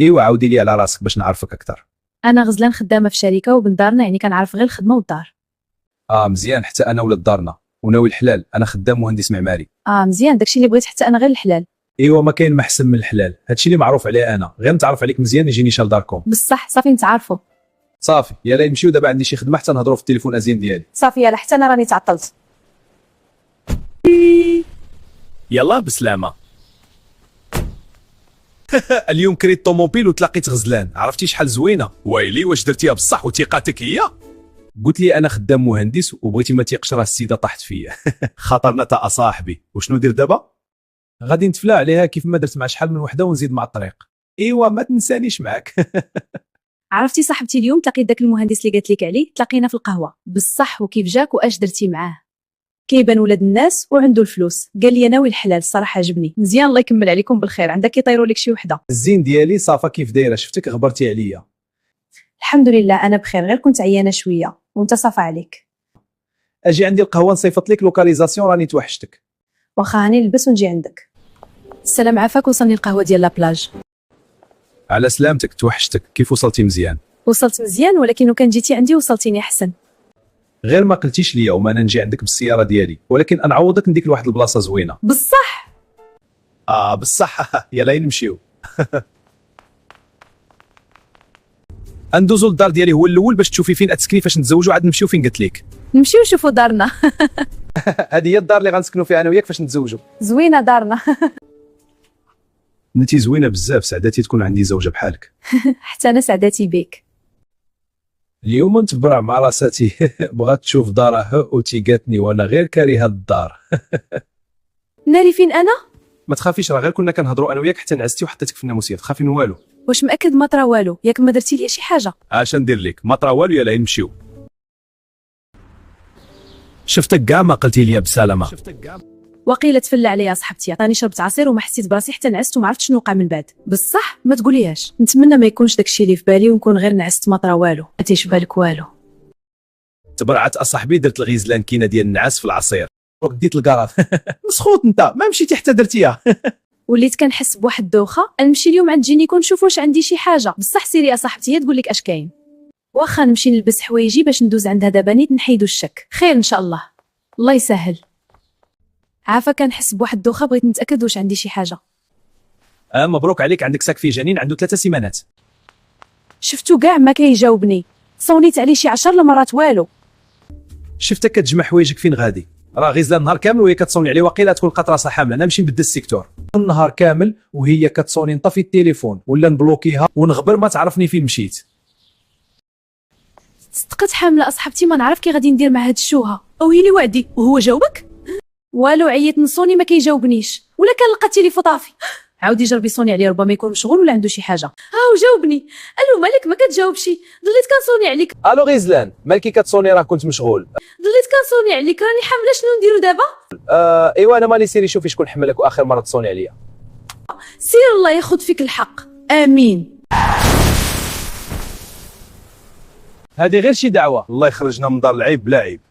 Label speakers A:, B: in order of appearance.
A: ايوا عاودي لي على راسك باش نعرفك اكثر.
B: انا غزلان خدامه في شركه وبن دارنا، يعني كنعرف غير الخدمه والدار.
A: مزيان، حتى انا ولاد دارنا وناوي الحلال. انا خدام مهندس معماري.
B: مزيان، داكشي اللي بغيت حتى انا، غير الحلال.
A: ايوا ما كاين ما احسن من الحلال، هادشي اللي معروف عليه انا، غير نتعرف عليك مزيان يجيني شال داركم.
B: بصح صافي نتعارفوا.
A: صافي يلا نمشيو، دابا عندي شي خدمه حتى نهضروا في التليفون ازين ديالي.
B: صافي يلا، حتى انا راني تعطلت.
A: يلا بسلامه. اليوم كريت طوموبيل وتلاقيت غزلان، عرفتي شحال زوينه؟ ويلي واش درتيها بصح وثقتك هي؟ قلت لي انا خدام مهندس وبغيتي ما تيقش راه السيده طاحت فيا. خاطرنا تا اصاحبي. وشنو ندير دابا؟ غادي نتفلا عليها كيف ما درت مع شحال من وحده ونزيد مع الطريق. ايوا ما تنسانيش معاك.
B: عرفتي صاحبتي، اليوم تلاقيت داك المهندس اللي قالت لك عليه، تلاقينا في القهوه. بصح وكيف جاك واش درتي معاه؟ كيبان ولاد الناس وعنده الفلوس. قال لي ناوي الحلال، الصراحه عجبني. مزيان، الله يكمل عليكم بالخير. عندك يطيروا لك شي وحده.
A: الزين ديالي صافا، كيف دايره؟ شفتك غبرتي عليا.
B: الحمد لله انا بخير، غير كنت عيانه شويه. وانت صافا عليك؟
A: اجي عندي القهوه نصيفط لك لوكاليزاسيون، راني توحشتك.
B: واخا هاني نلبس ونجي عندك. السلام عافاك، وصلني القهوه ديال لابلاج.
A: على سلامتك، توحشتك. كيف وصلتي؟ مزيان.
B: وصلت مزيان، ولكن لو كان جيتي عندي وصلتيني احسن.
A: غير ما قلتيش ليا وما انا نجي عندك بالسياره ديالي، ولكن نعوضك نديك لواحد البلاصه زوينه.
B: بصح
A: بصح. يلا نمشيو. ندوزو للدار ديالي هو الاول باش تشوفي فين تسكني، فاش نتزوجوا عاد نمشيو فين قلت لك.
B: نمشيو نشوفوا دارنا.
A: هذه هي الدار اللي غنسكنوا فيها انا وياك فاش نتزوجوا.
B: زوينه دارنا.
A: انتي زوينه بزاف، سعداتي تكون عندي زوجه بحالك.
B: حتى انا سعداتي بك.
A: اليوم نتبرع مع راساتي. بغات تشوف دارها وتيقاتني وانا غير كارهه الدار.
B: ناري فين انا؟
A: ما تخافيش، راه غير كنا كنهضروا انا وياك حتى نعستي وحطيتك في الناموسيه، تخافي من والو.
B: واش مأكد ما طرا والو؟ ياك ما درتي لي شي حاجه؟
A: اش ندير لك؟ ما طرا والو، يلا نمشيو. شفتك كاع ما قلتي لي بسلامه.
B: وقيله تفلى عليا صاحبتي، عطاني شربت عصير وما حسيت براسي حتى نعست وما عرفت شنو وقع من بعد. بصح ما تقوليهاش. نتمنى ما يكونش داكشي اللي في بالي ونكون غير نعست ما طرا والو. ما تيش بالك والو.
A: تبرعت اصاحبي، درت الغيزلان كينه ديال النعاس في العصير وديت الكراط. مسخوط انت، ما مشيتي حتى درتيها.
B: وليت كنحس بواحد الدوخه، نمشي اليوم عند جينيكو نشوف واش عندي شي حاجه. بصح سيري يا صاحبتي هي تقول لك اش كاين. واخا نمشي نلبس حوايجي باش ندوز عندها دابا نيت نحيدو الشك. خير ان شاء الله، الله يسهل. عافا كنحس بواحد الدوخه، بغيت نتاكد واش عندي شي حاجه.
A: مبروك عليك، عندك ساك فيه جنين عنده 3 سيمانات.
B: شفتو كاع ما كيجاوبني، صونيت عليه شي 10 مرات والو.
A: شفتك كتجمع حوايجك فين غادي؟ راه غيزلان النهار كامل وهي كتصوني عليه، واقيلا تكون لقات راسها حامله. انا نمشي نبدل السيكتور النهار كامل وهي كتصوني، نطفي التليفون ولا نبلوكيها ونغبر ما تعرفني فين مشيت.
B: صدقت حامله اصحابتي، ما نعرف كي غادي ندير مع هاد الشوهه. او هي لي وعدي وهو جاوبك؟ والو، عيط نصوني ما كيجاوبنيش، ولا كان لقى التليفون طافي. عاودي جربي صوني عليه، ربما يكون مشغول ولا عنده شي حاجه. وجاوبني. الو مالك ما كتجاوبش؟ ضليت كنصوني عليك.
A: الو غيزلان، مالكي كتصوني؟ راه كنت مشغول.
B: ضليت كنصوني عليك، راني حامله. شنو نديرو دابا؟
A: ايوا انا مالي، سيري شوفي شكون حملك واخر مره تصوني عليا.
B: سير الله ياخذ فيك الحق، امين.
A: هذه غير شي دعوه، الله يخرجنا من دار العيب بلا عيب.